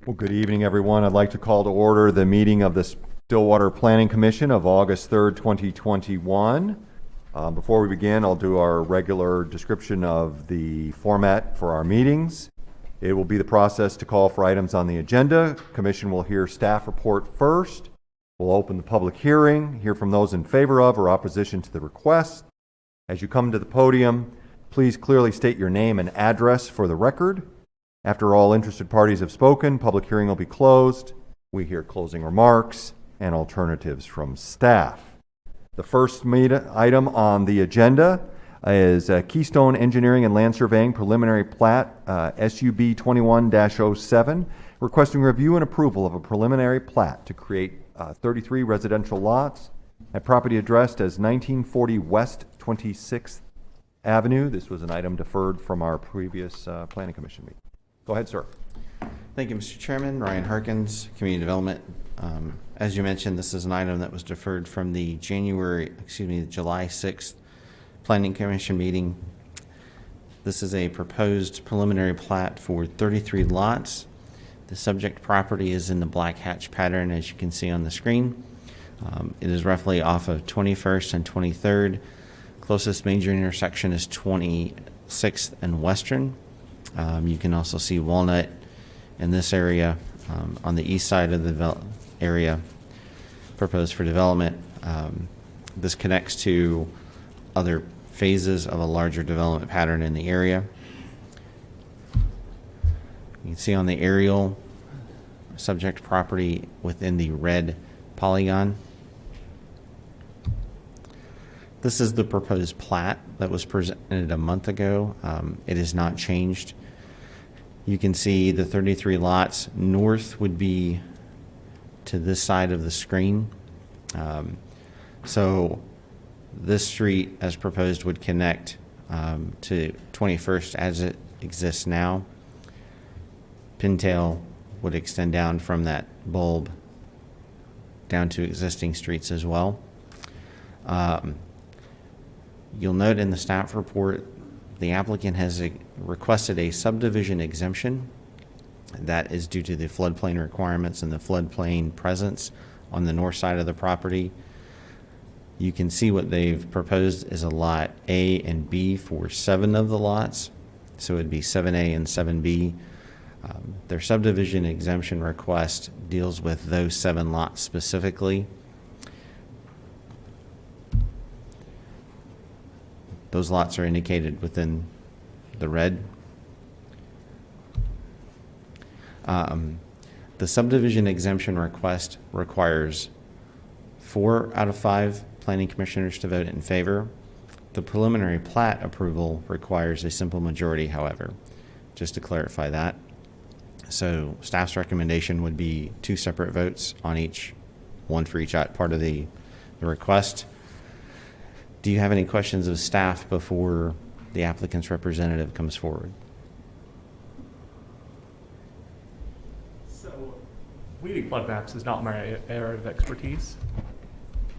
Well, good evening, everyone. I'd like to call to order the meeting of the Stillwater Planning Commission of August 3rd, 2021. Before we begin, I'll do our regular description of the format for our meetings. It will be the process to call for items on the agenda. Commission will hear staff report first. We'll open the public hearing, hear from those in favor of or opposition to the request. As you come to the podium, please clearly state your name and address for the record. After all interested parties have spoken, public hearing will be closed. We hear closing remarks and alternatives from staff. The first item on the agenda is Keystone Engineering and Land Surveying Preliminary Plat SUB 21-07, requesting review and approval of a preliminary plat to create 33 residential lots at property addressed as 1940 West 26th Avenue. This was an item deferred from our previous Planning Commission meeting. Go ahead, sir. Thank you, Mr. Chairman. Ryan Harkins, Community Development. As you mentioned, this is an item that was deferred from the July 6th Planning Commission meeting. This is a proposed preliminary plat for 33 lots. The subject property is in the black hatch pattern, as you can see on the screen. It is roughly off of 21st and 23rd. Closest major intersection is 26th and Western. You can also see Walnut in this area on the east side of the area proposed for development. This connects to other phases of a larger development pattern in the area. You can see on the aerial subject property within the red polygon. This is the proposed plat that was presented a month ago. It has not changed. You can see the 33 lots. North would be to this side of the screen. So this street, as proposed, would connect to 21st as it exists now. Pintail would extend down from that bulb down to existing streets as well. You'll note in the staff report, the applicant has requested a subdivision exemption. That is due to the floodplain requirements and the floodplain presence on the north side of the property. You can see what they've proposed is a lot A and B for 7 of the lots. So it'd be 7A and 7B. Their subdivision exemption request deals with those 7 lots specifically. Those lots are indicated within the red. The subdivision exemption request requires 4 out of 5 planning commissioners to vote in favor. The preliminary plat approval requires a simple majority, however, just to clarify that. So staff's recommendation would be 2 separate votes on each, 1 for each part of the request. Do you have any questions of staff before the applicant's representative comes forward? So, reading flood maps is not my area of expertise.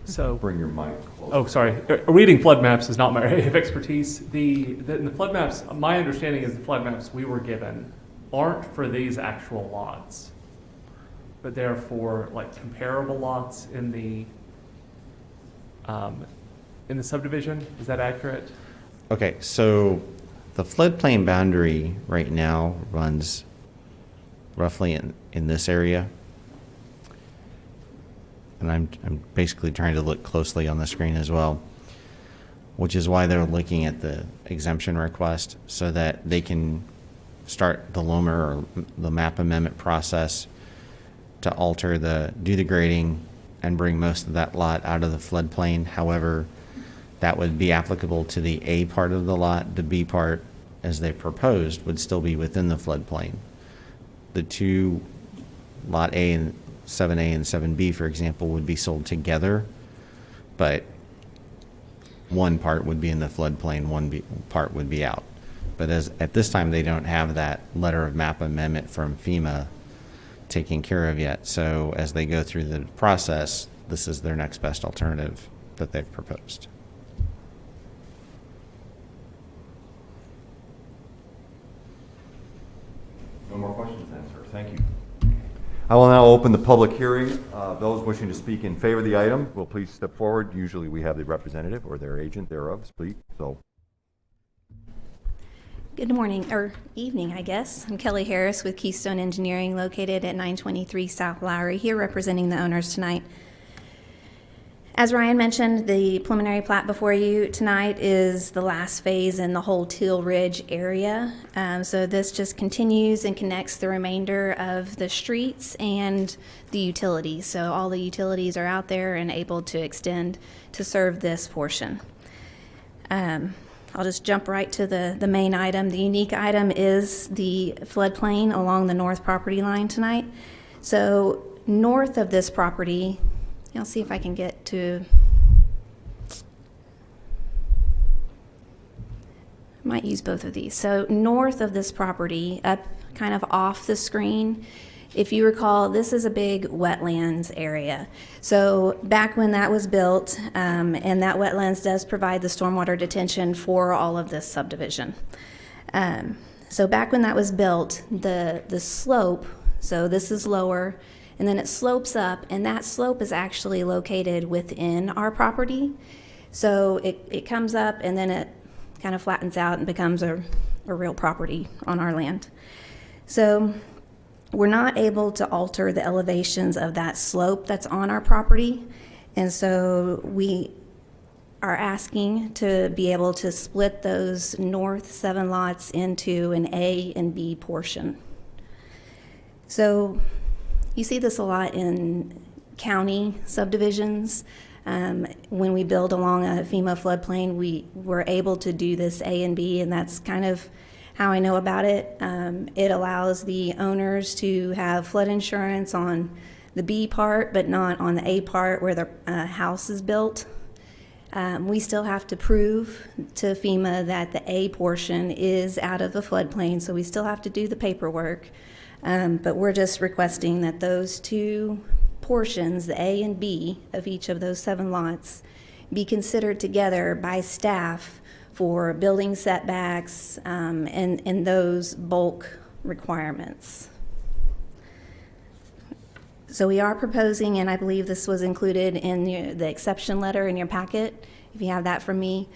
So, Bring your mic closer. oh, sorry. Reading flood maps is not my area of expertise. The flood maps, my understanding is the flood maps we were given aren't for these actual lots, but they're for like comparable lots in the subdivision. Is that accurate? Okay, so the floodplain boundary right now runs roughly in this area. And I'm basically trying to look closely on the screen as well, which is why they're looking at the exemption request so that they can start the LOMR or the map amendment process to do the grading and bring most of that lot out of the floodplain. However, that would be applicable to the A part of the lot. The B part, as they proposed, would still be within the floodplain. The 2, lot A and 7A and 7B, for example, would be sold together, but one part would be in the floodplain, one part would be out. But at this time, they don't have that letter of map amendment from FEMA taken care of yet. So as they go through the process, this is their next best alternative that they've proposed. No more questions then, sir. Thank you. I will now open the public hearing. Those wishing to speak in favor of the item will please step forward. Usually we have the representative or their agent thereof speak. So, Good morning, or evening, I guess. I'm Kelly Harris with Keystone Engineering, located at 923 South Lowry, here representing the owners tonight. As Ryan mentioned, the preliminary plat before you tonight is the last phase in the whole Teal Ridge area. So this just continues and connects the remainder of the streets and the utilities. So all the utilities are out there and able to extend to serve this portion. I'll just jump right to the main item. The unique item is the floodplain along the north property line tonight. So north of this property, I'll see if I can get to, I might use both of these. So north of this property, up kind of off the screen, if you recall, this is a big wetlands area. So back when that was built, and that wetlands does provide the stormwater detention for all of this subdivision. So back when that was built, the slope, so this is lower, and then it slopes up, and that slope is actually located within our property. So it comes up, and then it kind of flattens out and becomes a real property on our land. So we're not able to alter the elevations of that slope that's on our property, and so we are asking to be able to split those north 7 lots into an A and B portion. So you see this a lot in county subdivisions. When we build along a FEMA floodplain, we're able to do this A and B, and that's kind of how I know about it. It allows the owners to have flood insurance on the B part, but not on the A part where the house is built. We still have to prove to FEMA that the A portion is out of the floodplain, so we still have to do the paperwork. But we're just requesting that those 2 portions, the A and B of each of those 7 lots, be considered together by staff for building setbacks and those bulk requirements. So we are proposing, and I believe this was included in the exception letter in your packet, if you have that from me,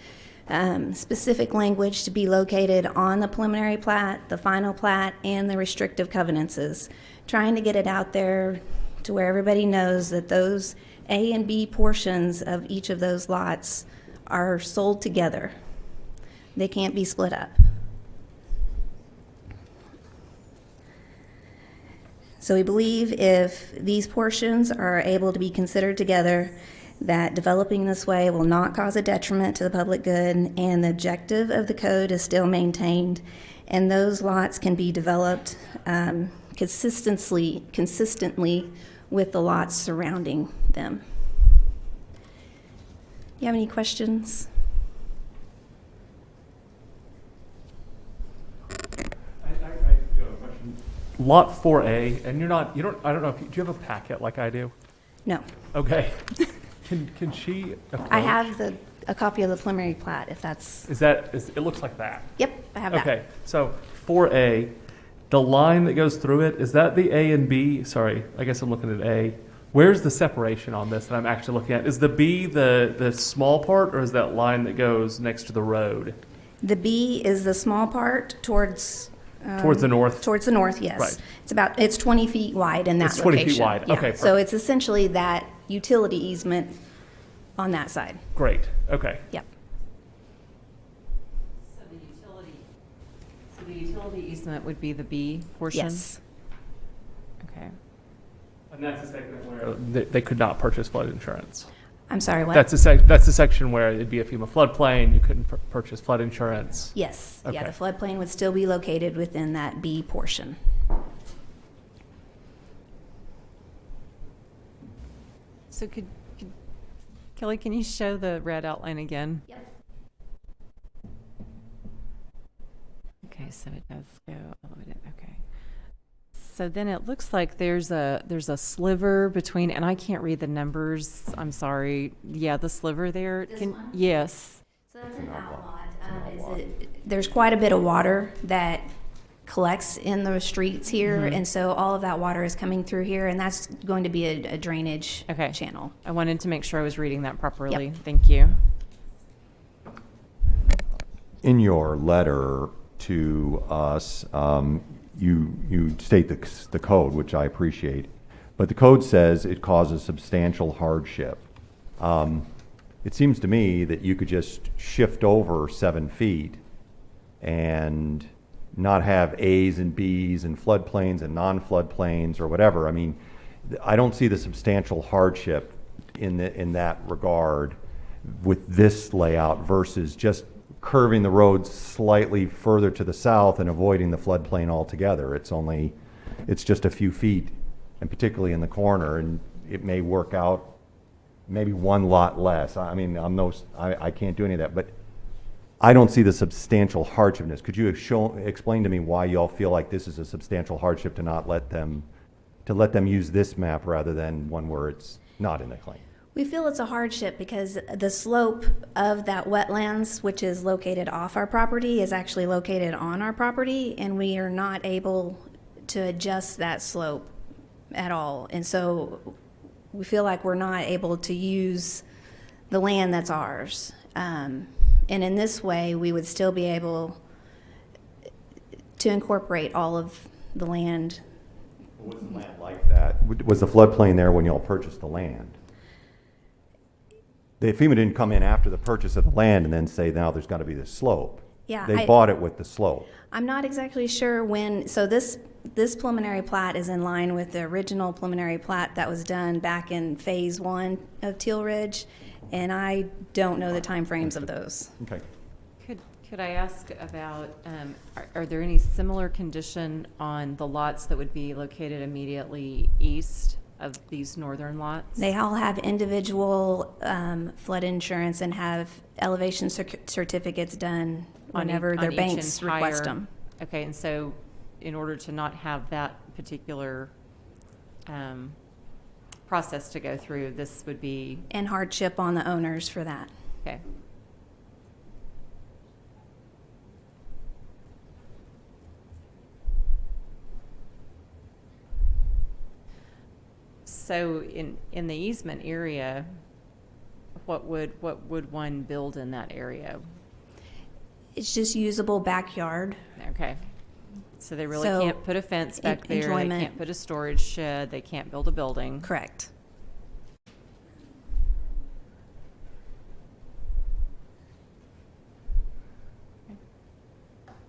specific language to be located on the preliminary plat, the final plat, and the restrictive covenances, trying to get it out there to where everybody knows that those A and B portions of each of those lots are sold together. They can't be split up. So we believe if these portions are able to be considered together, that developing this way will not cause a detriment to the public good, and the objective of the code is still maintained, and those lots can be developed consistently with the lots surrounding them. You have any questions? I do have a question. Lot 4A, and I don't know if do you have a packet like I do? No. Okay. Can she approach? I have a copy of the preliminary plat, if that's... It looks like that. Yep, I have that. Okay, so 4A, the line that goes through it, is that the A and B? Sorry, I guess I'm looking at A. Where's the separation on this that I'm actually looking at? Is the B the small part, or is that line that goes next to the road? The B is the small part towards the north? Towards the north, yes. Right. It's 20 feet wide in that It's 20 feet location. wide. Yeah. Okay, So perfect. it's essentially that utility easement on that side. Great, okay. Yep. So the utility easement would be the B portion? Yes. Okay. And that's the segment where they could not purchase flood insurance. I'm sorry, what? That's the section where it'd be a FEMA floodplain, you couldn't purchase flood insurance. Yes. Yeah, Okay. the floodplain would still be located within that B portion. So could Kelly, can you show the red outline again? Yep. Okay, so it does go all the way down. Okay. So then it looks like there's a sliver between, and I can't read the numbers. I'm sorry. Yeah, the sliver there. This one? Yes. So that's an outlot. There's quite a bit of water that collects in the streets here, and so all of that water is coming through here, and that's going to be a drainage Okay. channel. I wanted to make sure I was reading that properly. Thank you. In your letter to us, you state the code, which I appreciate, but the code says it causes substantial hardship. It seems to me that you could just shift over 7 feet and not have A's and B's and floodplains and non-floodplains or whatever. I mean, I don't see the substantial hardship in that regard with this layout versus just curving the road slightly further to the south and avoiding the floodplain altogether. It's just a few feet, and particularly in the corner, and it may work out maybe 1 lot less. I mean, I can't do any of that, but I don't see the substantial hardship in this. Could you explain to me why y'all feel like this is a substantial hardship to not let them use this map rather than one where it's not in the claim? We feel it's a hardship because the slope of that wetlands, which is located off our property, is actually located on our property, and we are not able to adjust that slope at all. And so we feel like we're not able to use the land that's ours. And in this way, we would still be able to incorporate all of the land. Was the land like that? Was the floodplain there when y'all purchased the land? The FEMA didn't come in after the purchase of the land and then say, now there's got to be this slope. Yeah, They bought it with the slope. I'm not exactly sure when, so this preliminary plat is in line with the original preliminary plat that was done back in phase 1 of Teal Ridge, and I don't know the timeframes of those. Okay. Could I ask about, are there any similar condition on the lots that would be located immediately east of these northern lots? They all have individual flood insurance and have elevation certificates done whenever their each banks request entire- them. Okay, and so in order to not have that particular process to go through, this would be, And hardship on the owners for that. okay. So in the easement area, what would one build in that area? It's just usable backyard. Okay. So they really So, can't put a fence back there, they enjoyment. can't put a storage shed, they can't build a building. Correct.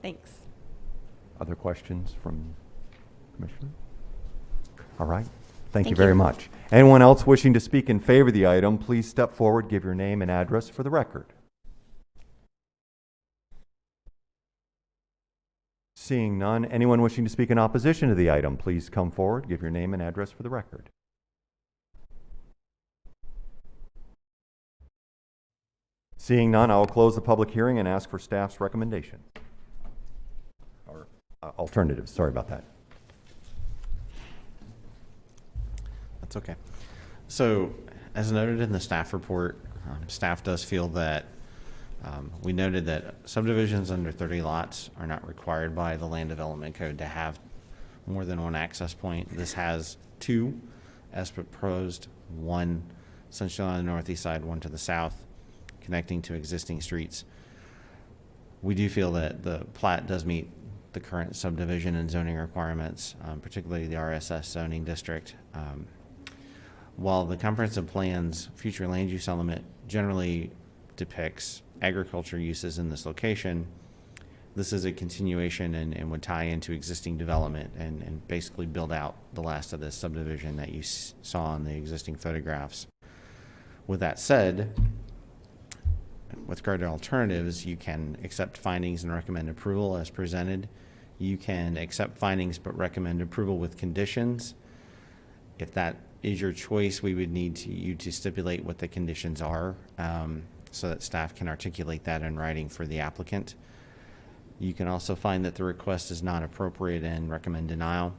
Thanks. Other questions from Commissioner? All right. Thank you Thank very you. much. Anyone else wishing to speak in favor of the item, please step forward, give your name and address for the record. Seeing none, anyone wishing to speak in opposition to the item, please come forward, give your name and address for the record. Seeing none, I will close the public hearing and ask for staff's recommendation. Or alternatives, sorry about that. That's okay. So, as noted in the staff report, staff does feel that we noted that subdivisions under 30 lots are not required by the Land Development Code to have more than one access point. This has 2 as proposed, one essentially on the northeast side, one to the south, connecting to existing streets. We do feel that the plat does meet the current subdivision and zoning requirements, particularly the RSS zoning district. While the comprehensive plan's future land use element generally depicts agriculture uses in this location, this is a continuation and would tie into existing development and basically build out the last of this subdivision that you saw in the existing photographs. With that said, with regard to alternatives, you can accept findings and recommend approval as presented. You can accept findings but recommend approval with conditions. If that is your choice, we would need you to stipulate what the conditions are so that staff can articulate that in writing for the applicant. You can also find that the request is not appropriate and recommend denial.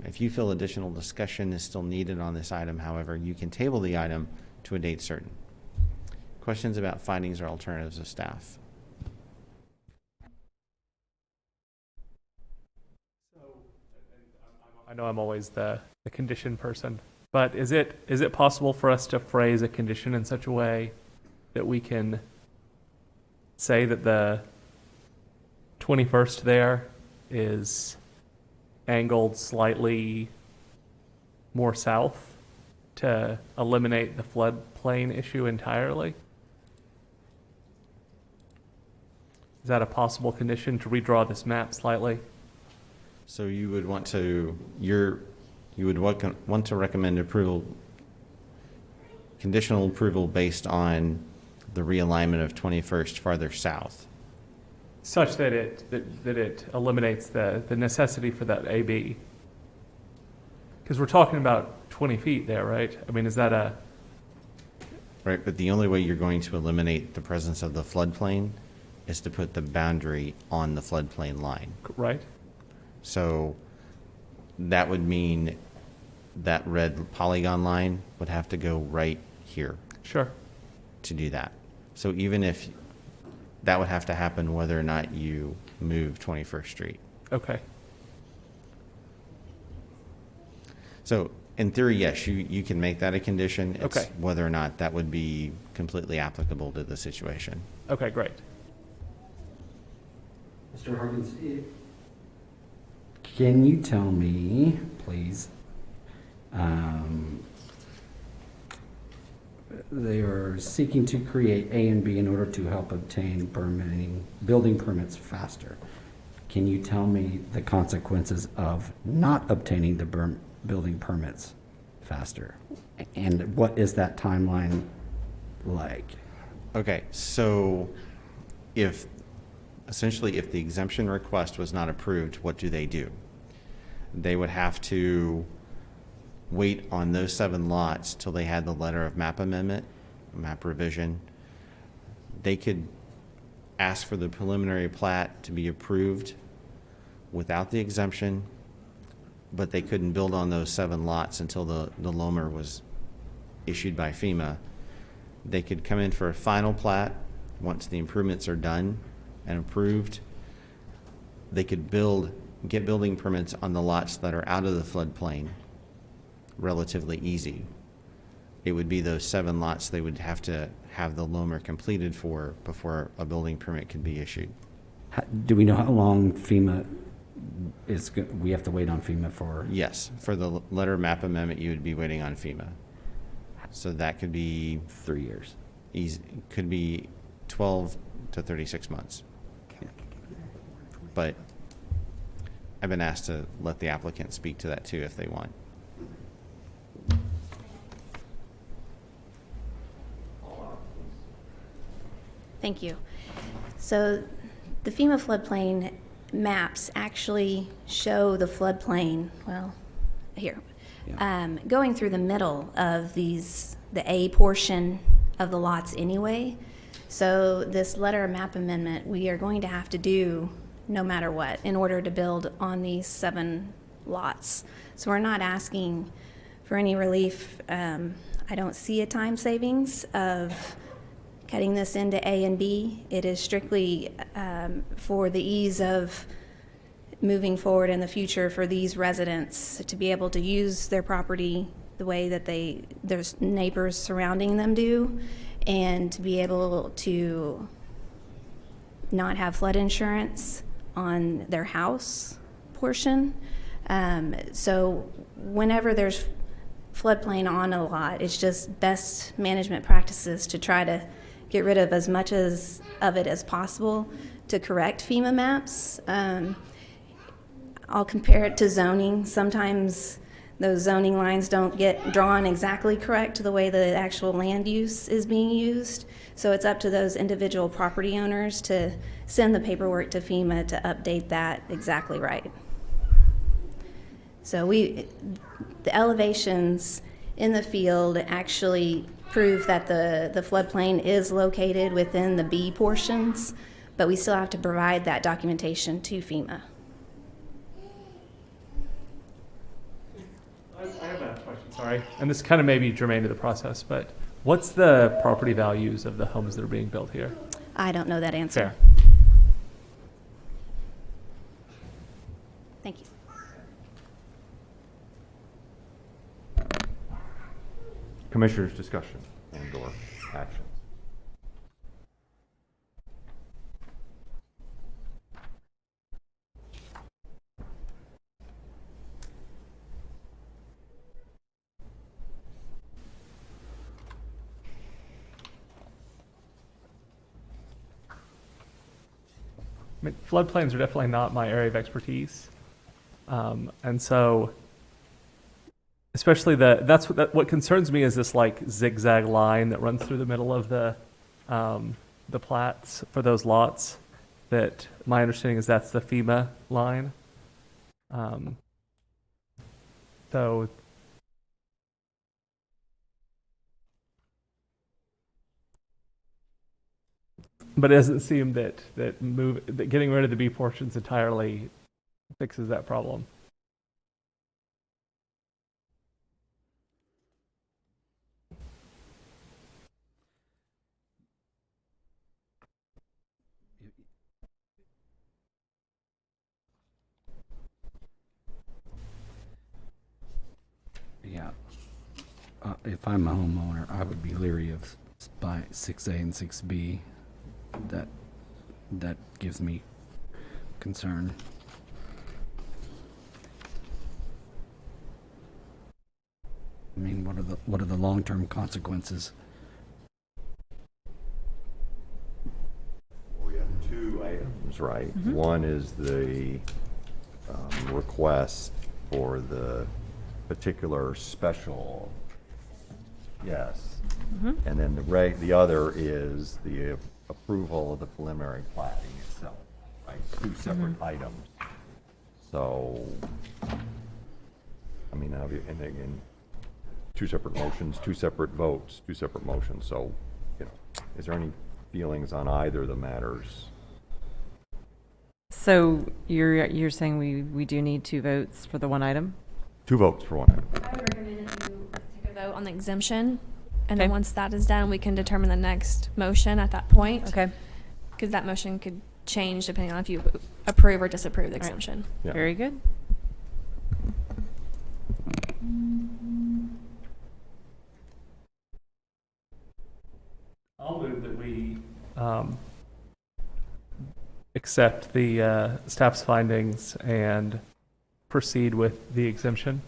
If you feel additional discussion is still needed on this item, however, you can table the item to a date certain. Questions about findings or alternatives of staff? I know I'm always the condition person, but is it possible for us to phrase a condition in such a way that we can say that the 21st there is angled slightly more south to eliminate the floodplain issue entirely? Is that a possible condition, to redraw this map slightly? So you would want to, you would want to recommend approval, conditional approval based on the realignment of 21st farther south. Such that it eliminates the necessity for that AB. Because we're talking about 20 feet there, right? I mean, is that a... Right, but the only way you're going to eliminate the presence of the floodplain is to put the boundary on the floodplain line. Right? So that would mean that red polygon line would have to go right here Sure. to do that. So even if that would have to happen whether or not you move 21st Street. Okay. So in theory, yes, you can make that a condition. It's Okay. whether or not that would be completely applicable to the situation. Okay, great. Mr. Harkins, can you tell me, please, they are seeking to create A and B in order to help obtain building permits faster. Can you tell me the consequences of not obtaining the building permits faster? And what is that timeline like? Okay, so essentially if the exemption request was not approved, what do? They would have to wait on those 7 lots till they had the letter of map amendment, map revision. They could ask for the preliminary plat to be approved without the exemption, but they couldn't build on those 7 lots until the LOMR was issued by FEMA. They could come in for a final plat once the improvements are done and approved. They could get building permits on the lots that are out of the floodplain relatively easy. It would be those 7 lots they would have to have the LOMR completed for before a building permit could be issued. Do we know how long FEMA we have to wait on FEMA for? Yes, for the letter map amendment, you would be waiting on FEMA. So that could be 3 years. could be 12 to 36 months. But I've been asked to let the applicant speak to that too if they want. Thank you. So the FEMA floodplain maps actually show the floodplain, well, here, going through the middle of the A portion of the lots anyway. So this letter of map amendment, we are going to have to do no matter what in order to build on these 7 lots. So we're not asking for any relief. I don't see a time savings of cutting this into A and B. It is strictly for the ease of moving forward in the future for these residents to be able to use their property the way that their neighbors surrounding them do, and to be able to not have flood insurance on their house portion. So whenever there's floodplain on a lot, it's just best management practices to try to get rid of as much of it as possible to correct FEMA maps. I'll compare it to zoning. Sometimes those zoning lines don't get drawn exactly correct to the way the actual land use is being used. So it's up to those individual property owners to send the paperwork to FEMA to update that exactly right. So the elevations in the field actually prove that the floodplain is located within the B portions, but we still have to provide that documentation to FEMA. I have a question, sorry. And this kind of may be germane to the process, but what's the property values of the homes that are being built here? I don't know that answer. Fair. Thank you. Commissioners' discussion and/or actions. I mean, floodplains are definitely not my area of expertise. And so, especially what concerns me is this like zigzag line that runs through the middle of the plats for those lots. That my understanding is that's the FEMA line. So but it doesn't seem that getting rid of the B portions entirely fixes that problem. Yeah. If I'm a homeowner, I would be leery of by 6A and 6B. That gives me concern. I mean, what are the long-term consequences? We have two items, right? One is the request for the particular special, yes. And then the other is the approval of the preliminary plating itself, right? Two separate items. So, I mean, and again, two separate motions, two separate votes, two separate motions. So, you know, is there any feelings on either of the matters? So you're saying we do need 2 votes for the one item? 2 votes for one item. I would recommend that you take a vote on the exemption, and Okay. then once that is done, we can determine the next motion at that point. Okay, Because that motion could change depending on if you approve or disapprove the right. exemption. Yeah. very good. I'll move that we accept the staff's findings and proceed with the exemption.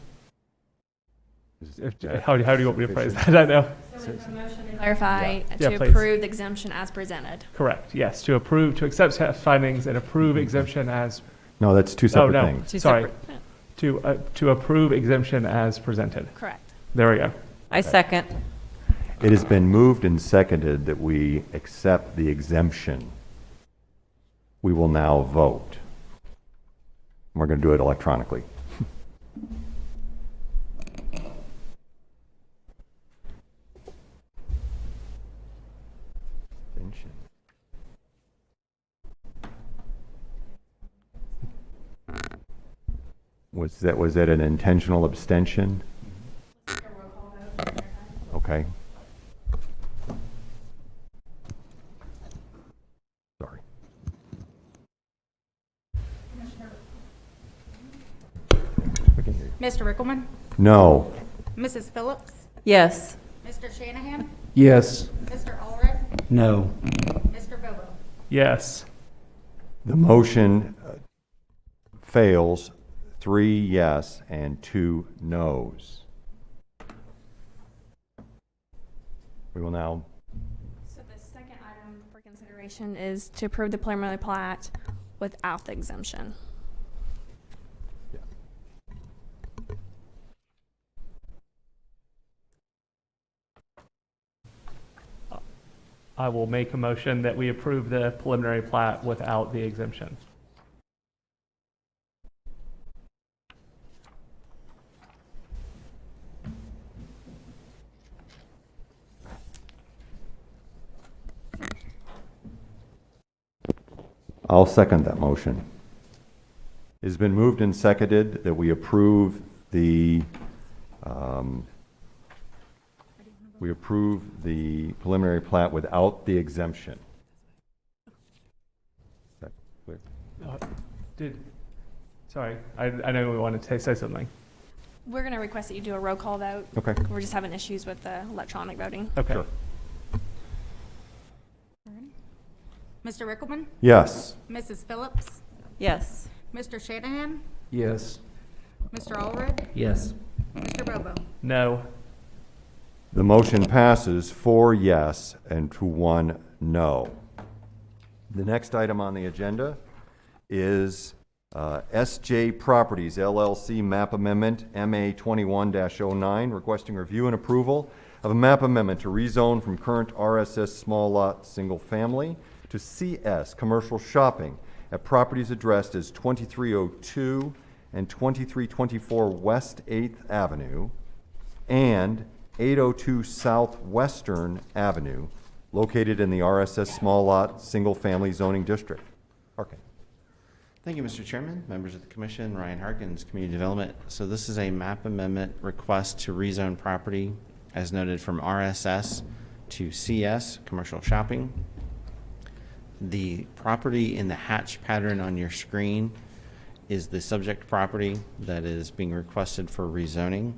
How do you want me to phrase that? I know. So is the motion to clarify Yeah, to please. approve the exemption as presented? Correct. Yes, to accept staff findings and approve exemption as. No, that's two Oh separate no, things. Two sorry. separate. To approve exemption as presented. Correct. There we go. I second. It has been moved and seconded that we accept the exemption. We will now vote. We're going to do it electronically. Was that an intentional abstention? Okay. Sorry. We can hear you. Mr. Rickelman? No. Mrs. Phillips? Yes. Mr. Shanahan? Yes. Mr. Ulrich? No. Mr. Bobo? Yes. The motion fails, 3 yes and 2 noes. We will now, So the second item for consideration is to approve the preliminary plat without the exemption. I will make a motion that we approve the preliminary plat without the exemption. I'll second that motion. It has been moved and seconded that we approve the preliminary plat without the exemption. Is that clear? Sorry, I know we wanted to say something. We're going to request that you do a roll call vote. Okay. We're just having issues with the electronic voting. Okay. Sure. Mr. Rickelman, Yes. Mrs. Phillips, Yes. Mr. Shanahan, Yes. Mr. Allred, Yes. Mr. Bobo. No. The motion passes 4 yes and to 1 no. The next item on the agenda is SJ Properties LLC Map Amendment MA 21-09, requesting review and approval of a map amendment to rezone from current RSS small lot single family to CS commercial shopping at properties addressed as 2302 and 2324 West 8th Avenue and 802 Southwestern Avenue, located in the RSS small lot single family zoning district. Harkin. Thank you, Mr. Chairman, members of the commission, Ryan Harkins, Community Development. So this is a map amendment request to rezone property as noted from RSS to CS, commercial shopping. The property in the hatch pattern on your screen is the subject property that is being requested for rezoning.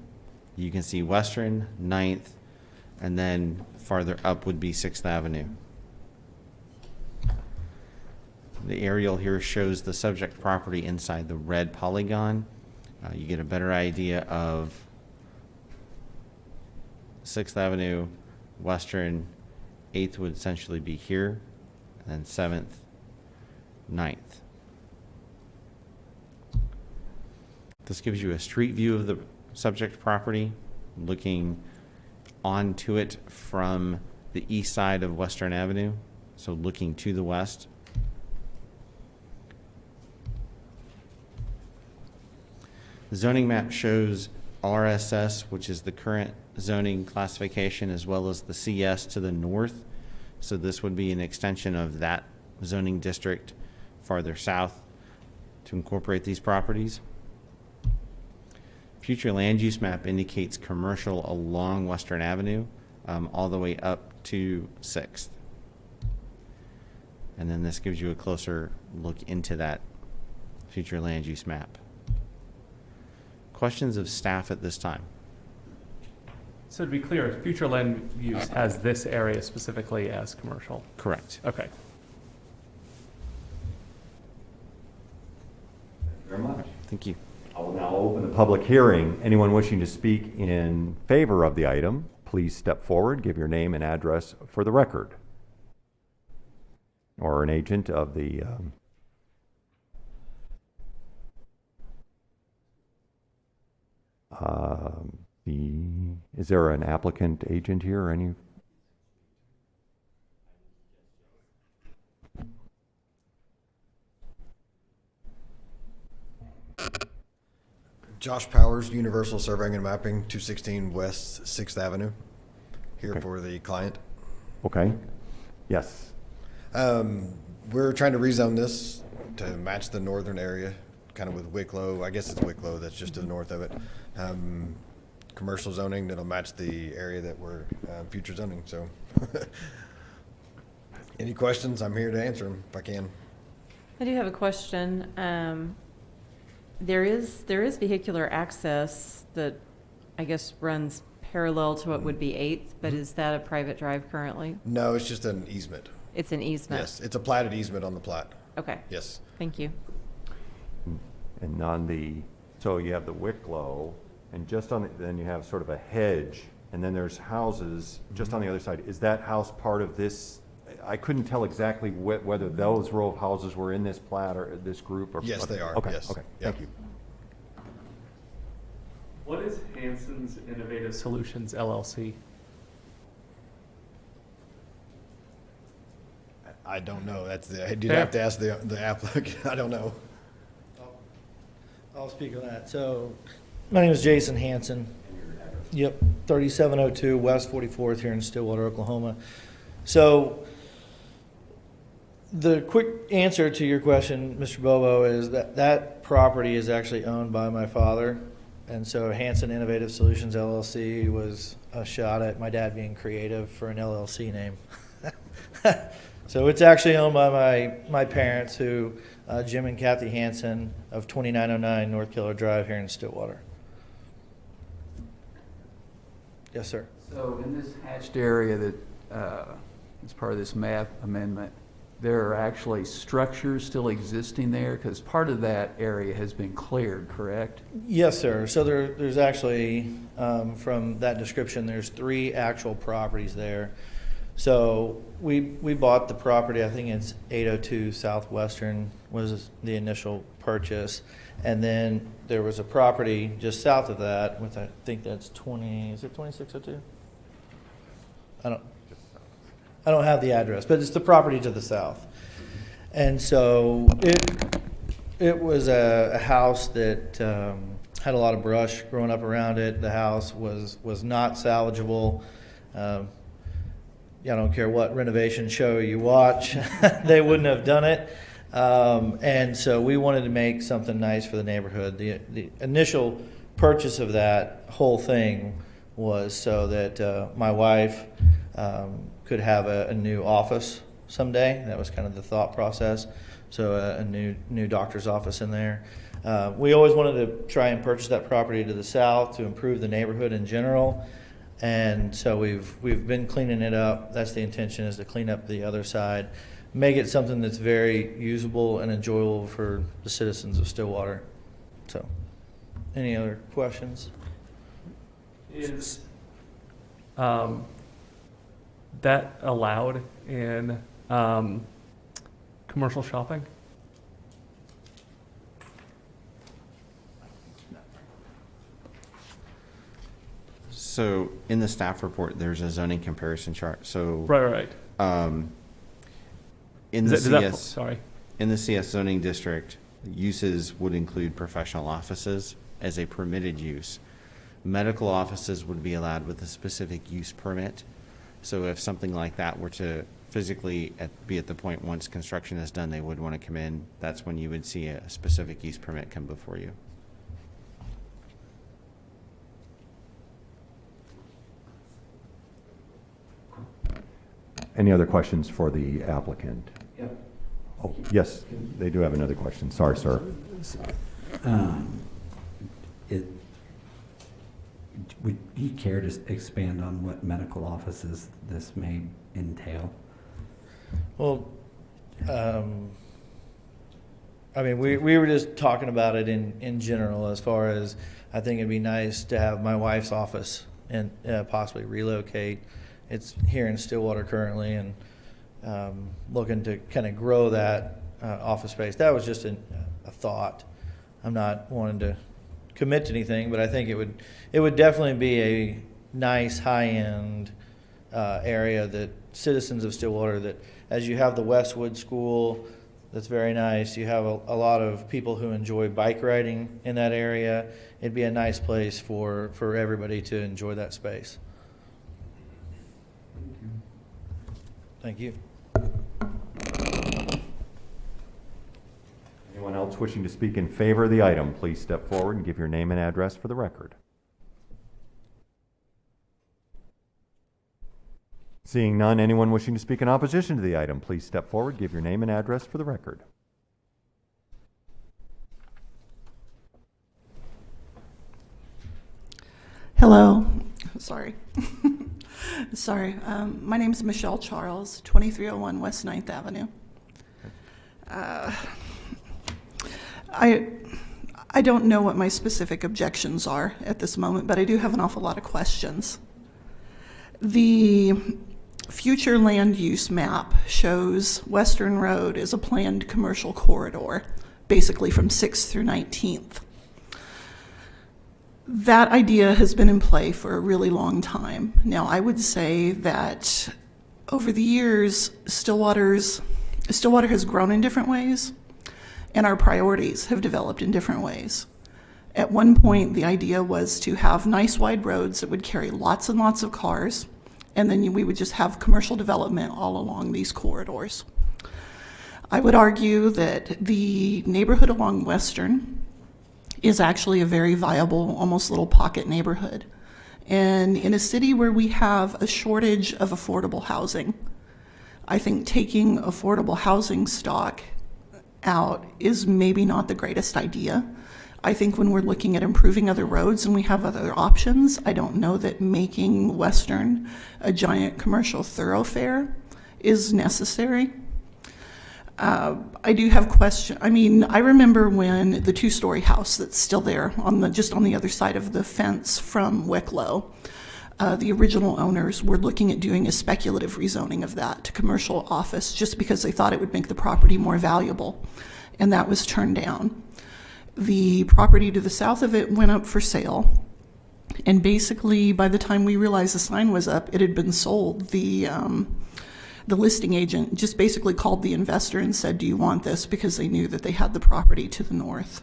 You can see Western, 9th, and then farther up would be 6th Avenue. The aerial here shows the subject property inside the red polygon. You get a better idea of 6th Avenue, Western, 8th would essentially be here, and then 7th, 9th. This gives you a street view of the subject property, looking onto it from the east side of Western Avenue, so looking to the west. The zoning map shows RSS, which is the current zoning classification, as well as the CS to the north. So this would be an extension of that zoning district farther south to incorporate these properties. Future land use map indicates commercial along Western Avenue, all the way up to 6th. And then this gives you a closer look into that future land use map. Questions of staff at this time? So to be clear, future land use has this area specifically as commercial. Correct. Okay. Very much. Thank you. I will now open the public hearing. Anyone wishing to speak in favor of the item, please step forward, give your name and address for the record. Or an agent of the is there an applicant agent here or any? Josh Powers, Universal Surveying and Mapping, 216 West 6th Avenue, here Okay. for the client. Okay. Yes. We're trying to rezone this to match the northern area, kind of with Wicklow. I guess it's Wicklow that's just to the north of it. Commercial zoning that'll match the area that we're future zoning. So, any questions? I'm here to answer them if I can. I do have a question. There is vehicular access that I guess runs parallel to what would be 8th, but is that a private drive currently? No, it's just an easement. It's an easement? Yes, it's a platted easement on the plat. Okay, Yes. thank you. And on the, so you have the Wicklow, and just on the, then you have sort of a hedge, and then there's houses just on the other side. Is that house part of this? I couldn't tell exactly whether those row of houses were in this plat or this group or. Yes, they are. Okay, Yes. okay, Yep. thank you. What is Hanson's Innovative Solutions LLC? I don't know. That's the, you'd Fair. have to ask the applicant. I don't know. I'll speak on that. So, my name is Jason Hansen. Yep, 3702 West 44th here in Stillwater, Oklahoma. So, the quick answer to your question, Mr. Bobo, is that that property is actually owned by my father. And so Hansen Innovative Solutions LLC was a shot at my dad being creative for an LLC name. So it's actually owned by my parents, who Jim and Kathy Hansen of 2909 North Killer Drive here in Stillwater. Yes, sir. So in this hatched area that, as part of this map amendment, there are actually structures still existing there? Because part of that area has been cleared, correct? Yes, sir. So there's actually, from that description, there's 3 actual properties there. So we bought the property, I think it's 802 Southwestern was the initial purchase. And then there was a property just south of that with, I think that's 2602? I don't have the address, but it's the property to the south. And so it was a house that had a lot of brush growing up around it. The house was not salvageable. I don't care what renovation show you watch, they wouldn't have done it. And so we wanted to make something nice for the neighborhood. The initial purchase of that whole thing was so that my wife could have a new office someday. That was kind of the thought process. So a new doctor's office in there. We always wanted to try and purchase that property to the south to improve the neighborhood in general. And so we've been cleaning it up. That's the intention, is to clean up the other side, make it something that's very usable and enjoyable for the citizens of Stillwater. So, any other questions? Is that allowed in commercial shopping? So in the staff report, there's a zoning comparison chart. So Right. in the CS, Sorry. in the CS zoning district, uses would include professional offices as a permitted use. Medical offices would be allowed with a specific use permit. So if something like that were to physically be at the point once construction is done, they would want to come in. That's when you would see a specific use permit come before you. Any other questions for the applicant? Yep. Oh, yes, they do have another question. Sorry, sir. Would you care to expand on what medical offices this may entail? Well, I mean, we were just talking about it in general, as far as I think it'd be nice to have my wife's office and possibly relocate. It's here in Stillwater currently, and looking to kind of grow that office space. That was just a thought. I'm not wanting to commit to anything, but I think it would definitely be a nice high-end area that citizens of Stillwater, that as you have the Westwood School, that's very nice. You have a lot of people who enjoy bike riding in that area. It'd be a nice place for everybody to enjoy that space. Thank you. Anyone else wishing to speak in favor of the item, please step forward and give your name and address for the record. Seeing none, anyone wishing to speak in opposition to the item, please step forward, give your name and address for the record. Hello. Sorry. Sorry. My name is Michelle Charles, 2301 West 9th Avenue. I don't know what my specific objections are at this moment, but I do have an awful lot of questions. The future land use map shows Western Road as a planned commercial corridor, basically from 6th through 19th. That idea has been in play for a really long time. Now, I would say that over the years, Stillwater has grown in different ways, and our priorities have developed in different ways. At one point, the idea was to have nice wide roads that would carry lots and lots of cars, and then we would just have commercial development all along these corridors. I would argue that the neighborhood along Western is actually a very viable, almost little pocket neighborhood. And in a city where we have a shortage of affordable housing, I think taking affordable housing stock out is maybe not the greatest idea. I think when we're looking at improving other roads and we have other options, I don't know that making Western a giant commercial thoroughfare is necessary. I do have questions. I mean, I remember when the two-story house that's still there just on the other side of the fence from Wicklow, the original owners were looking at doing a speculative rezoning of that to commercial office just because they thought it would make the property more valuable, and that was turned down. The property to the south of it went up for sale, and basically by the time we realized the sign was up, it had been sold. The listing agent just basically called the investor and said, do you want this? Because they knew that they had the property to the north.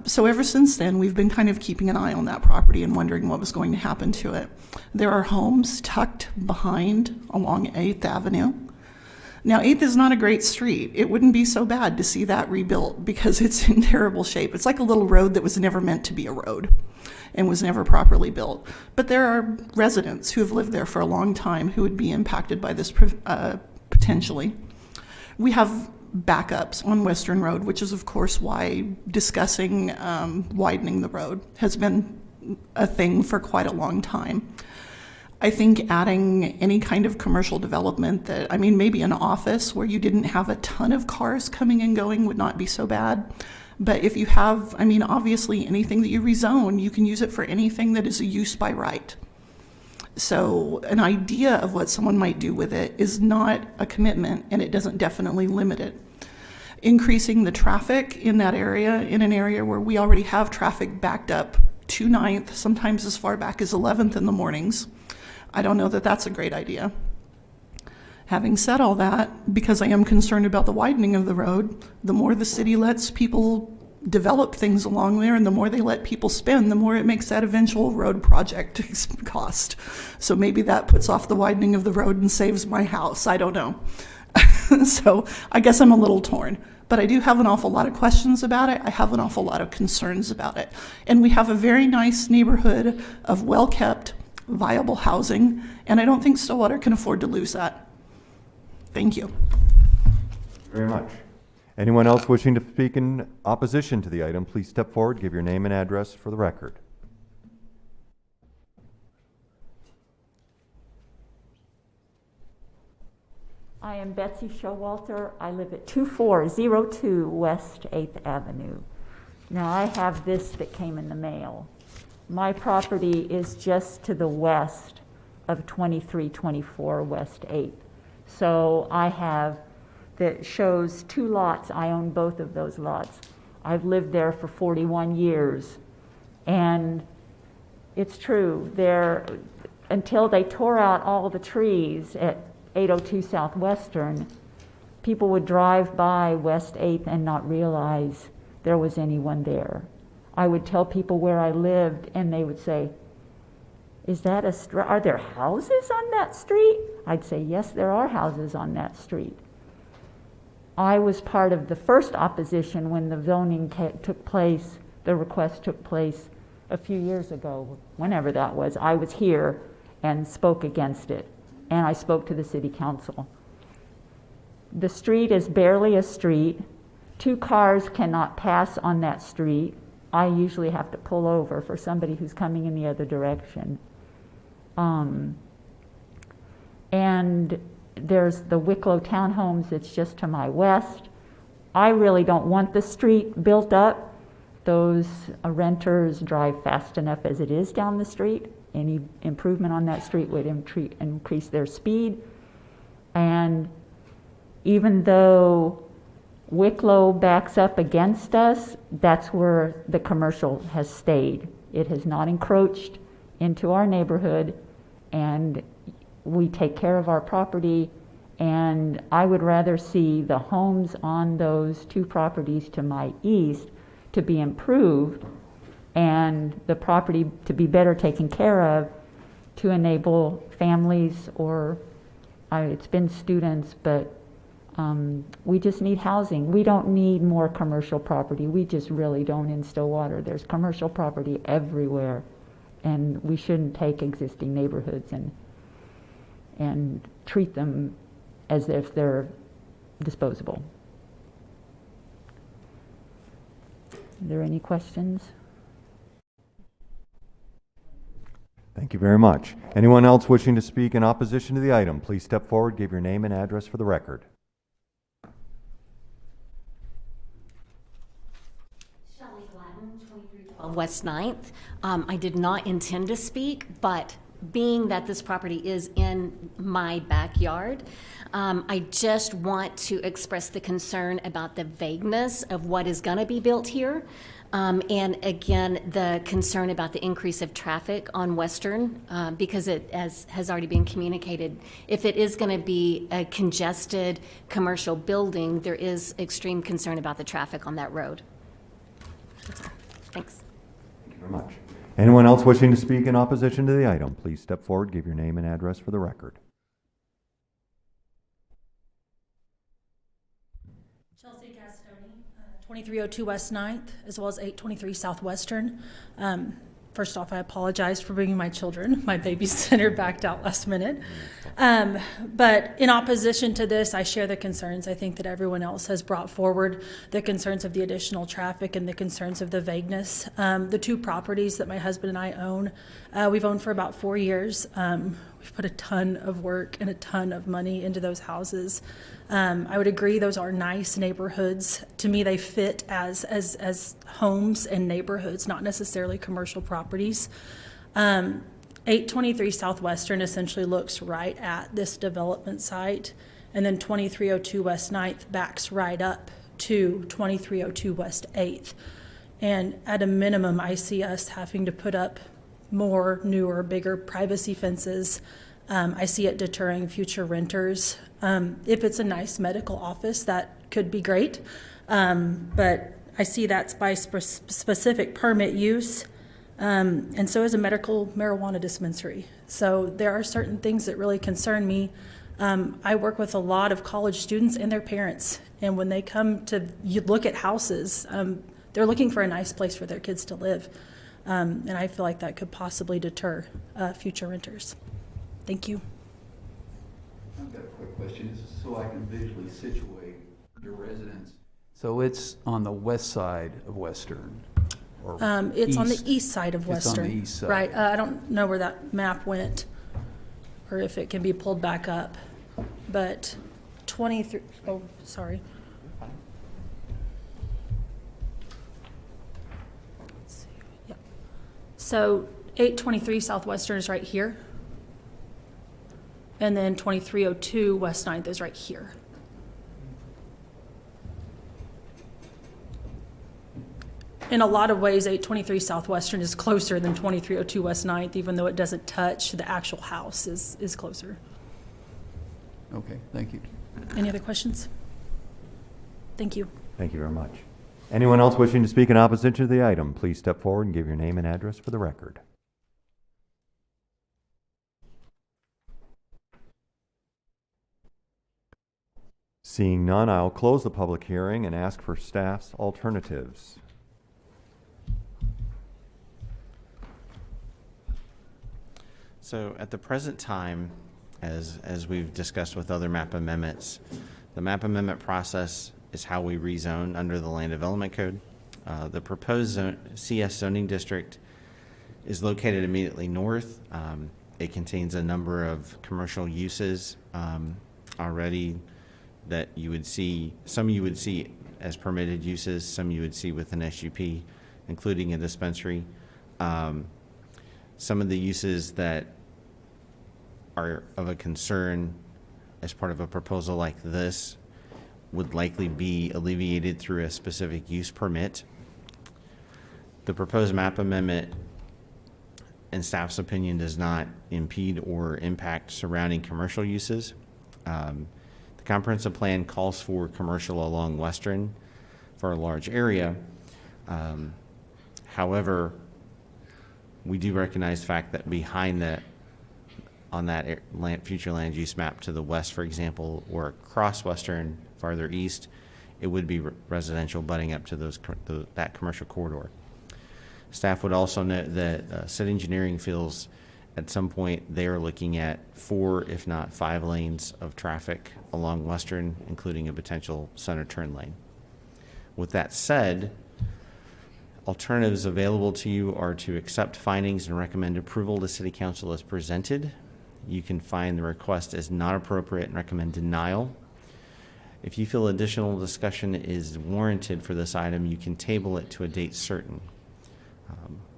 So ever since then, we've been kind of keeping an eye on that property and wondering what was going to happen to it. There are homes tucked behind along 8th Avenue. Now, 8th is not a great street. It wouldn't be so bad to see that rebuilt because it's in terrible shape. It's like a little road that was never meant to be a road and was never properly built. But there are residents who have lived there for a long time who would be impacted by this potentially. We have backups on Western Road, which is of course why discussing widening the road has been a thing for quite a long time. I think adding any kind of commercial development that, I mean, maybe an office where you didn't have a ton of cars coming and going would not be so bad. But if you have, I mean, obviously anything that you rezone, you can use it for anything that is a use by right. So an idea of what someone might do with it is not a commitment, and it doesn't definitely limit it. Increasing the traffic in that area, in an area where we already have traffic backed up to 9th, sometimes as far back as 11th in the mornings, I don't know that that's a great idea. Having said all that, because I am concerned about the widening of the road, the more the city lets people develop things along there and the more they let people spend, the more it makes that eventual road project cost. So maybe that puts off the widening of the road and saves my house. I don't know. So I guess I'm a little torn. But I do have an awful lot of questions about it. I have an awful lot of concerns about it. And we have a very nice neighborhood of well-kept, viable housing, and I don't think Stillwater can afford to lose that. Thank you. Very much. Anyone else wishing to speak in opposition to the item, please step forward, give your name and address for the record. I am Betsy Showalter. I live at 2402 West 8th Avenue. Now I have this that came in the mail. My property is just to the west of 2324 West 8th. So I have, that shows 2 lots. I own both of those lots. I've lived there for 41 years. And it's true, there, until they tore out all the trees at 802 Southwestern, people would drive by West 8th and not realize there was anyone there. I would tell people where I lived and they would say, is that are there houses on that street? I'd say, yes, there are houses on that street. I was part of the first opposition when the zoning took place, the request took place a few years ago, whenever that was. I was here and spoke against it, and I spoke to the city council. The street is barely a street. 2 cars cannot pass on that street. I usually have to pull over for somebody who's coming in the other direction. And there's the Wicklow townhomes that's just to my west. I really don't want the street built up. Those renters drive fast enough as it is down the street. Any improvement on that street would increase their speed. And even though Wicklow backs up against us, that's where the commercial has stayed. It has not encroached into our neighborhood, and we take care of our property, and I would rather see the homes on those 2 properties to my east to be improved and the property to be better taken care of to enable families, or it's been students, but we just need housing. We don't need more commercial property. We just really don't in Stillwater. There's commercial property everywhere, and we shouldn't take existing neighborhoods and treat them as if they're disposable. Are there any questions? Thank you very much. Anyone else wishing to speak in opposition to the item, please step forward, give your name and address for the record. Shelley Gladden, 2312 West 9th. I did not intend to speak, but being that this property is in my backyard, I just want to express the concern about the vagueness of what is going to be built here. And again, the concern about the increase of traffic on Western, because it, as has already been communicated, if it is going to be a congested commercial building, there is extreme concern about the traffic on that road. That's all. Thanks. Thank you very much. Anyone else wishing to speak in opposition to the item, please step forward, give your name and address for the record. Chelsea Castoni, 2302 West 9th, as well as 823 Southwestern. First off, I apologize for bringing my children. My babysitter backed out last minute. But in opposition to this, I share the concerns. I think that everyone else has brought forward the concerns of the additional traffic and the concerns of the vagueness. The two properties that my husband and I own, we've owned for about 4 years. We've put a ton of work and a ton of money into those houses. I would agree those are nice neighborhoods. To me, they fit as homes and neighborhoods, not necessarily commercial properties. 823 Southwestern essentially looks right at this development site, and then 2302 West 9th backs right up to 2302 West 8th. And at a minimum, I see us having to put up more, newer, bigger privacy fences. I see it deterring future renters. If it's a nice medical office, that could be great. But I see that's by specific permit use. And so is a medical marijuana dispensary. So there are certain things that really concern me. I work with a lot of college students and their parents. And when they come to look at houses, they're looking for a nice place for their kids to live. And I feel like that could possibly deter future renters. Thank you. I've got a quick question. This is so I can visually situate your residence. So it's on the west side of Western? Or It's on the east? east side of Western. It's on the east side. Right. I don't know where that map went or if it can be pulled back up. But 23, oh, sorry. Let's see. Yep. So 823 Southwestern is right here. And then 2302 West 9th is right here. In a lot of ways, 823 Southwestern is closer than 2302 West 9th, even though it doesn't touch the actual house is closer. Okay, thank you. Any other questions? Thank you. Thank you very much. Anyone else wishing to speak in opposition to the item, please step forward and give your name and address for the record. Seeing none, I'll close the public hearing and ask for staff's alternatives. So at the present time, as we've discussed with other map amendments, the map amendment process is how we rezone under the Land Development Code. The proposed CS zoning district is located immediately north. It contains a number of commercial uses already that you would see. Some you would see as permitted uses, some you would see with an SUP, including a dispensary. Some of the uses that are of a concern as part of a proposal like this would likely be alleviated through a specific use permit. The proposed map amendment, in staff's opinion, does not impede or impact surrounding commercial uses. The comprehensive plan calls for commercial along Western for a large area. However, we do recognize the fact that behind that, on that future land use map to the west, for example, or across Western farther east, it would be residential butting up to that commercial corridor. Staff would also note that city engineering feels at some point they are looking at 4, if not 5 lanes of traffic along Western, including a potential center turn lane. With that said, Alternatives available to you are to accept findings and recommend approval to City Council as presented. You can find the request as not appropriate and recommend denial. If you feel additional discussion is warranted for this item, you can table it to a date certain.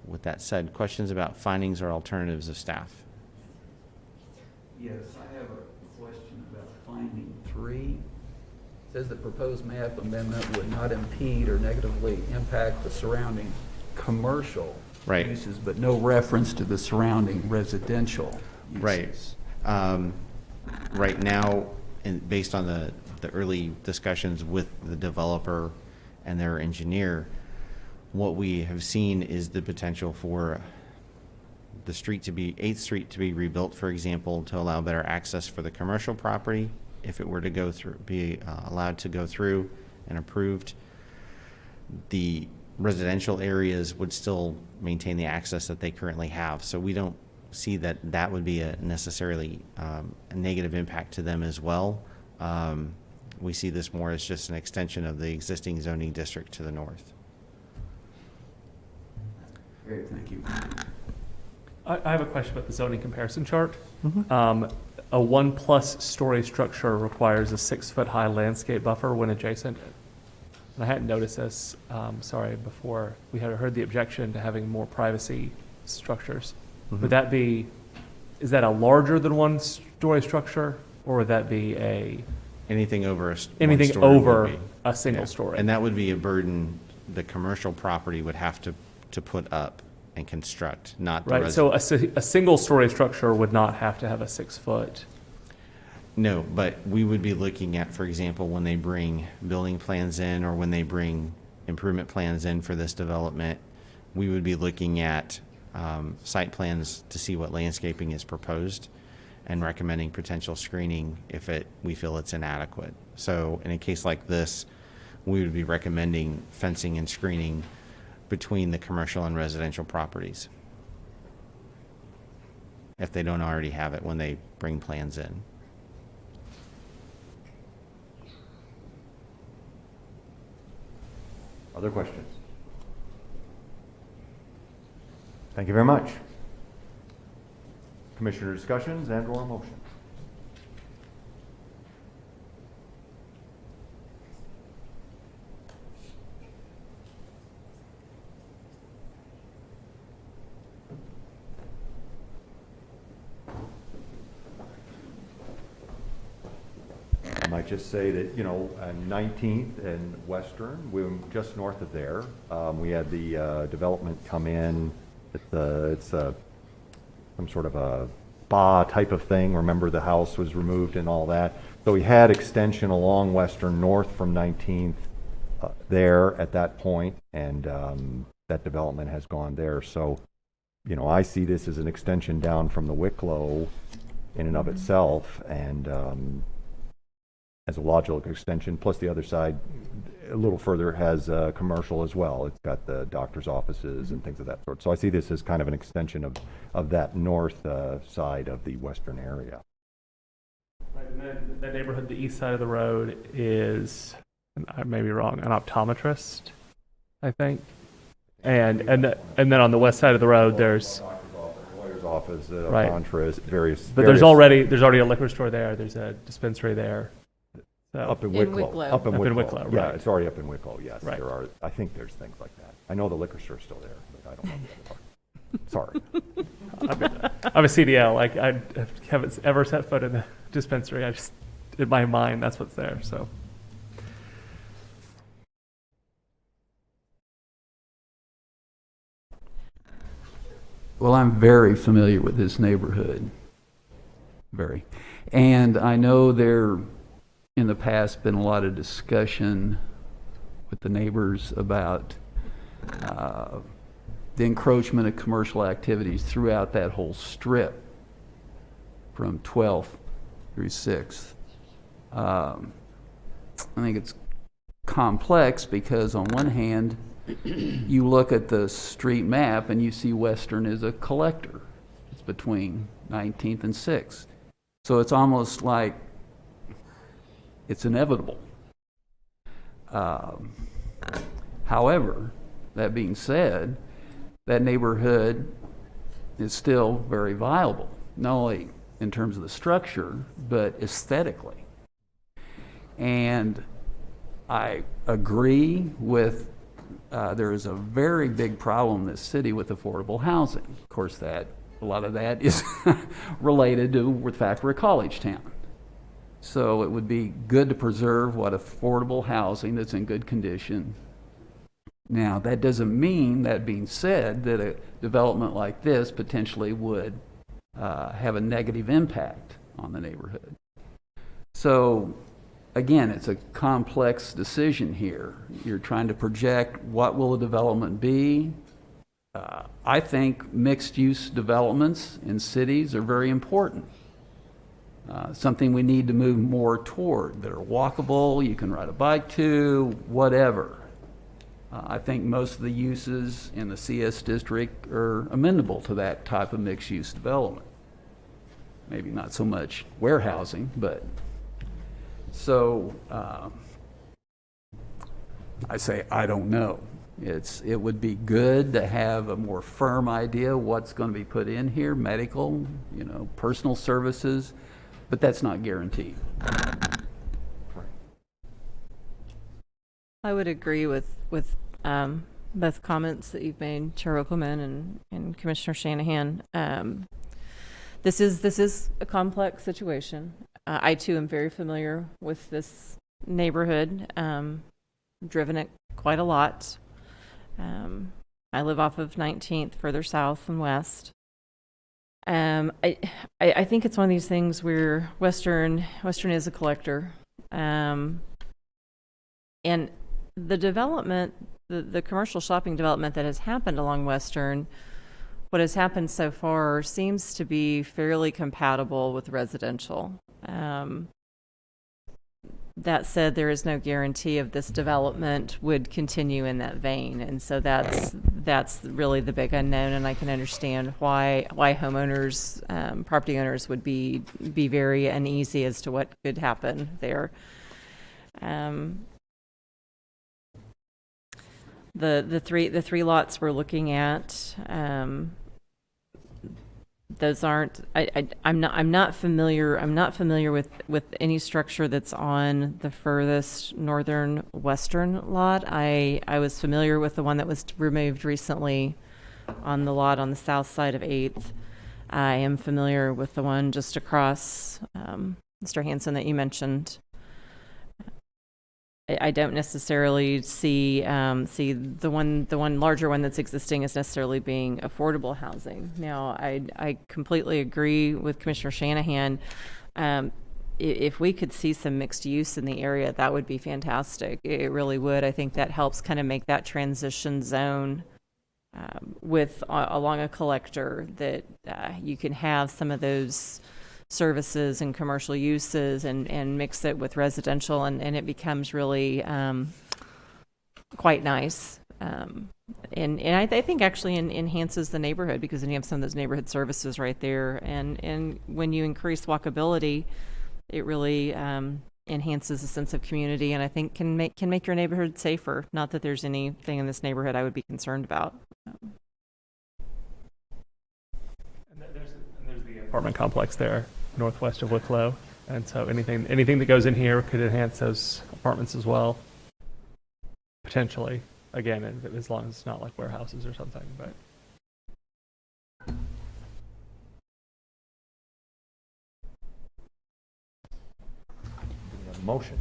With that said, questions about findings or alternatives of staff? Yes, I have a question about finding 3. It says the proposed map amendment would not impede or negatively impact the surrounding commercial Right. uses, but no reference to the surrounding residential uses. Right. Right now, and based on the early discussions with the developer and their engineer, what we have seen is the potential for the street to be, 8th Street to be rebuilt, for example, to allow better access for the commercial property. If it were to go through, be allowed to go through and approved, the residential areas would still maintain the access that they currently have. So we don't see that that would be a necessarily a negative impact to them as well. We see this more as just an extension of the existing zoning district to the north. Great, thank you. I have a question about the zoning comparison chart. A 1+ story structure requires a 6-foot high landscape buffer when adjacent. And I hadn't noticed this, sorry, before we had heard the objection to having more privacy structures. Would that be, is that a larger than 1-story structure, or would that be anything over a anything 1 story over would be. a single Yeah. story? And that would be a burden the commercial property would have to put up and construct, not the Right, so a single story structure would not have to have a 6-foot. No, but we would be looking at, for example, when they bring building plans in or when they bring improvement plans in for this development, we would be looking at site plans to see what landscaping is proposed and recommending potential screening if we feel it's inadequate. So in a case like this, we would be recommending fencing and screening between the commercial and residential properties, if they don't already have it when they bring plans in. Other questions? Thank you very much. Commissioner discussions and/or motions? I might just say that, 19th and Western, we're just north of there. We had the development come in. It's some sort of a spa type of thing. Remember, the house was removed and all that. So we had extension along Western north from 19th there at that point, and that development has gone there. So, I see this as an extension down from the Wicklow in and of itself, and as a logical extension, plus the other side, a little further, has commercial as well. It's got the doctor's offices and things of that sort. So I see this as kind of an extension of that north side of the western area. Right, and then the neighborhood, the east side of the road is, and I may be wrong, an optometrist, I think. And then on the west side of the road, there's Lawyer's office, right. optometrist, various. But there's already a liquor store there. There's a dispensary there. So. Up in Wicklow. Up in Wicklow, yeah, right. It's already up in Wicklow, yes. Right. There are, I think there's things like that. I know the liquor store's still there, but I don't know the other part. Sorry. I'm a CDL. Like, I haven't ever set foot in the dispensary. I just, in my mind, that's what's there, so. Well, I'm very familiar with this neighborhood. Very. And I know there, in the past, been a lot of discussion with the neighbors about the encroachment of commercial activities throughout that whole strip from 12th through 6th. I think it's complex because on one hand, you look at the street map and you see Western as a collector. It's between 19th and 6th. So it's almost like it's inevitable. However, That being said, that neighborhood is still very viable, not only in terms of the structure, but aesthetically. And I agree with, there is a very big problem in this city with affordable housing. Of course, a lot of that is related to the fact we're a college town. So it would be good to preserve what affordable housing that's in good condition. Now, that doesn't mean, that being said, that a development like this potentially would have a negative impact on the neighborhood. So, again, it's a complex decision here. You're trying to project what will a development be. I think mixed-use developments in cities are very important. Something we need to move more toward, that are walkable, you can ride a bike to, whatever. I think most of the uses in the CS district are amenable to that type of mixed-use development. Maybe not so much warehousing, but so I say I don't know. It would be good to have a more firm idea what's going to be put in here, medical, personal services, but that's not guaranteed. I would agree with both comments that you've made, Chair Okelman and Commissioner Shanahan. This is a complex situation. I too am very familiar with this neighborhood. Driven it quite a lot. I live off of 19th, further south and west. I think it's one of these things where Western is a collector, and the development, the commercial shopping development that has happened along Western, what has happened so far seems to be fairly compatible with residential. That said, there is no guarantee of this development would continue in that vein, and so that's really the big unknown. And I can understand why homeowners, property owners, would be very uneasy as to what could happen there. The three lots we're looking at, those aren't. I'm not familiar with any structure that's on the furthest northern western lot. I was familiar with the one that was removed recently on the lot on the south side of 8th. I am familiar with the one just across, Mr. Hanson, that you mentioned. I don't necessarily see the one larger one that's existing as necessarily being affordable housing. Now, I completely agree with Commissioner Shanahan. If we could see some mixed use in the area, that would be fantastic. It really would. I think that helps kind of make that transition zone along a collector that you can have some of those services and commercial uses and mix it with residential, and it becomes really quite nice. And I think actually enhances the neighborhood, because then you have some of those neighborhood services right there. And when you increase walkability, it really enhances a sense of community, and I think can make your neighborhood safer. Not that there's anything in this neighborhood I would be concerned about. And there's the apartment complex there, northwest of Wicklow, and so anything that goes in here could enhance those apartments as well, potentially. Again, as long as it's not like warehouses or something, but. Motion.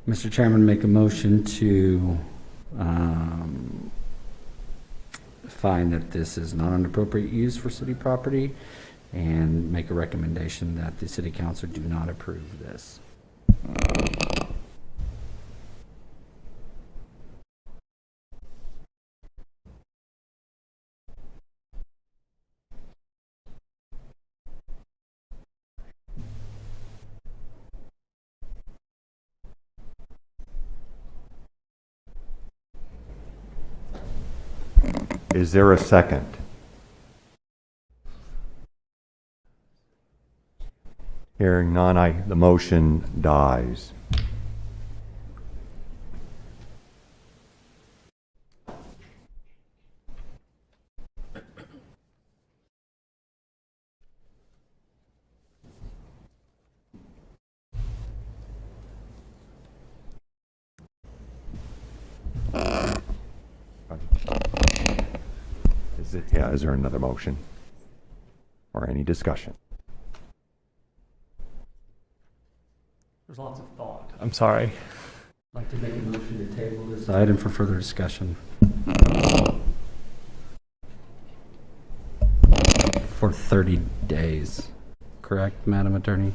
Mr. Chairman, make a motion to find that this is not an appropriate use for city property, and make a recommendation that the city council do not approve this. Is there a second? Hearing none, the motion dies. Is there another motion or any discussion? There's lots of thought. I'm sorry. I'd like to make a motion to table this item for further discussion. For 30 days, correct, Madam Attorney?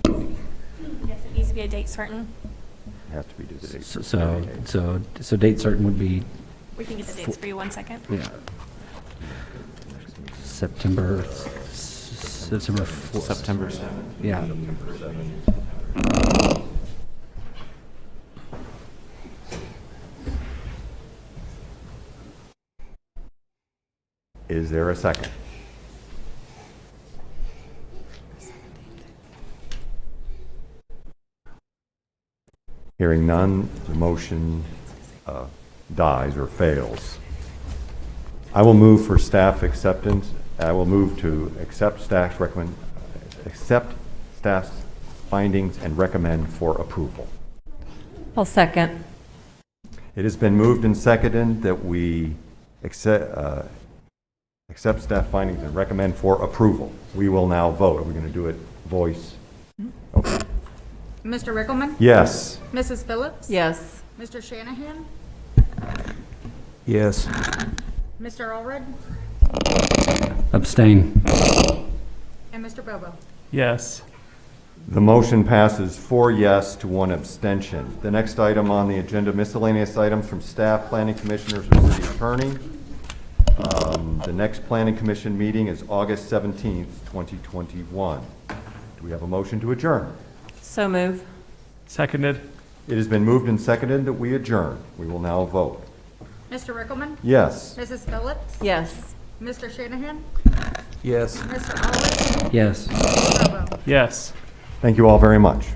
Yes, it needs to be a date certain. Have to be due to the date. So date certain would be, We can get the dates for you 1 second. yeah, September 4th. September 7th. Yeah. Is there a second? Hearing none, the motion dies or fails. I will move for staff acceptance. I will move to accept staff's findings and recommend for approval. I'll second. It has been moved and seconded that we accept staff findings and recommend for approval. We will now vote. Are we going to do it voice? Okay. Mr. Rickleman? Yes. Mrs. Phillips? Yes. Mr. Shanahan? Yes. Mr. Allred? Abstain. And Mr. Bobo? Yes. The motion passes 4 yes to 1 abstention. The next item on the agenda, miscellaneous items from staff, planning commissioners, or city attorney. The next planning commission meeting is August 17th, 2021. Do we have a motion to adjourn? So move. Seconded. It has been moved and seconded that we adjourn. We will now vote. Mr. Rickleman? Yes. Mrs. Phillips? Yes. Mr. Shanahan? Yes. Mr. Allred? Yes. Mr. Bobo? Yes. Thank you all very much.